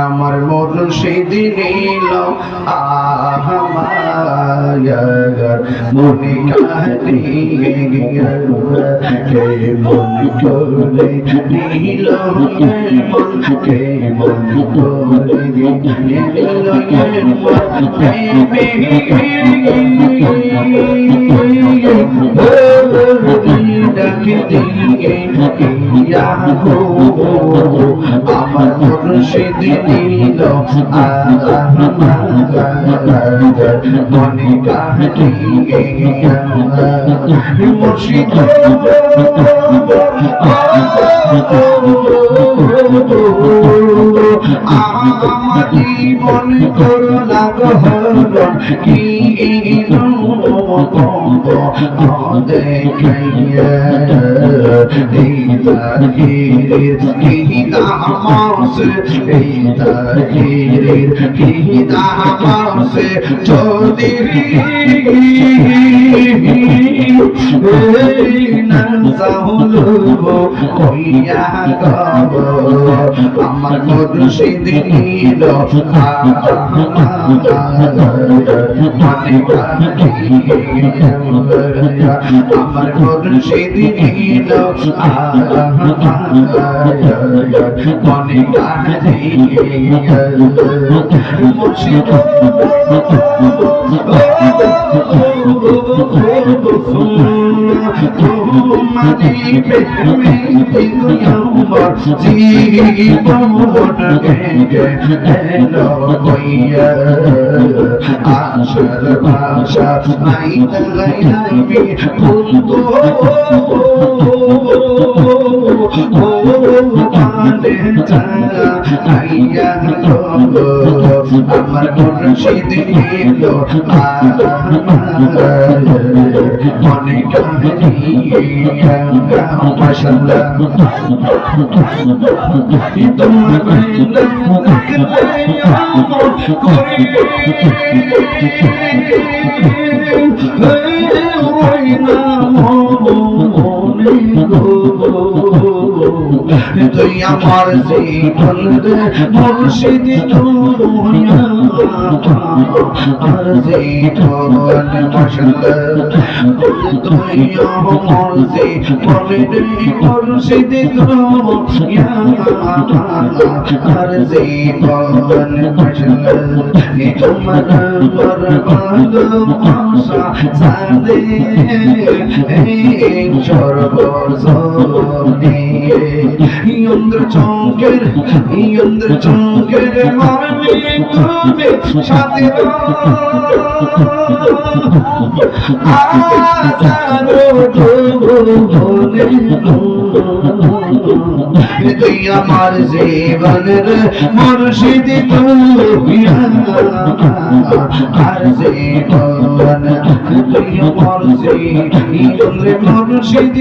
আমার মুর্শিদ নীল আমার মনে কাঁদিয়ে কে মন করে নীল মন কে মন করে নীল আমার মুর্শিদ নীল মনে কাঁদিয়ে মুর্শিদ আমার জীবন করুণা গহরণ কি দেখাইয়া এই তাহিরের কি দামাস এই তাহিরের কি দামাস চৌধুরী আমার মুর্শিদ নীল আমার মুর্শিদ নীল মনে কাঁদিয়ে মুর্শিদ তোমারি প্রেমে আমার জীবন গেলো হইয়া আশার ভাষা নাই আমি বলবো আমার মুর্শিদ নীল মনে কাঁদিয়ে মাশাআল্লাহ তোমার তুই আমার জীবন মুর্শিদ আর জীবন মাশাআল্লাহ তুই আমার জীবন মুর্শিদ আর জীবন মাশাআল্লাহ তোমার ভালোবাসা সাদে এই সর্বজনে ইন্দ্র চঙ্কের মানি তুমি সাথে তুই আমার জীবনের মুর্শিদ আর জীবন তুই আমার জীবনের মুর্শিদ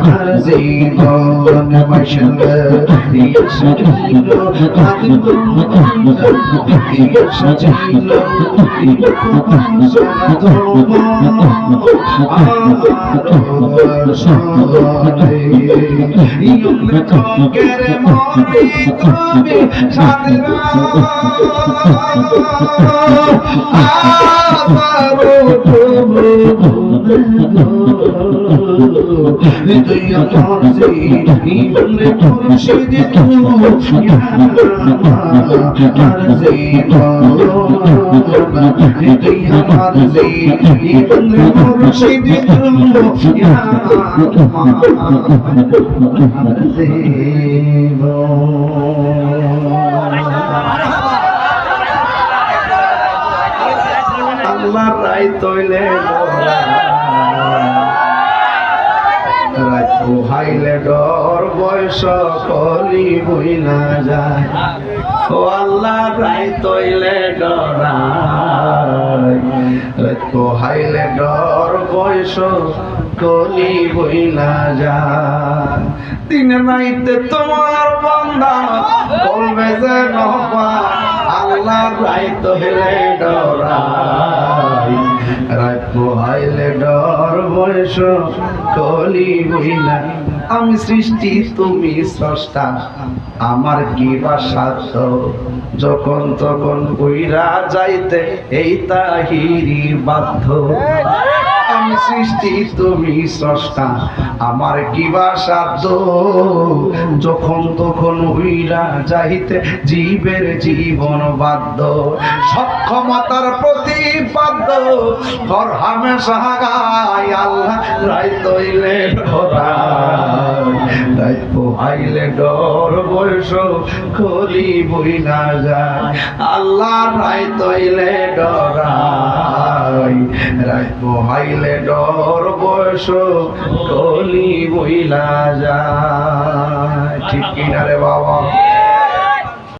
আর জীবন মাশাআল্লাহ ইয়াসিল ইয়াসিল তুই আমার জীবন মুর্শিদ আর জীবন তুই আমার জীবন মুর্শিদ আল্লাহ রাই তৈলে হাইলে ডর বয়স কলি বইলা যায় ও আল্লাহ রাই তৈলে ডরাই তো হাইলে ডর বয়স কলি বইলা যায় দিন নাইতে তোমার বান্দা বলবে যে নহবা আল্লাহ রাই তৈলে ডরাই রাত পোহাইলে ডর বয়স কলি বইলা আমি সৃষ্টি তুমি স্রষ্টা আমার কি বা সাধ্য যখন তখন কইরা যাইতে এই তাহিরি বাধ্য আমি সৃষ্টি তুমি স্রষ্টা আমার কি বা সাধ্য যখন তখন হইরা যাইতে জীবের জীবন বাধ্য সক্ষমতার প্রতিপাদ্য হর হামেশা গায় আল্লাহ রাইত হইলে রাইত পোহাইলে ডর বয়স কলি বইলা যায় আল্লাহ রাইত হইলে ডরাই রাইত পোহাইলে ডর বয়স কলি বইলা যায় ঠিক কিনা রে বাবা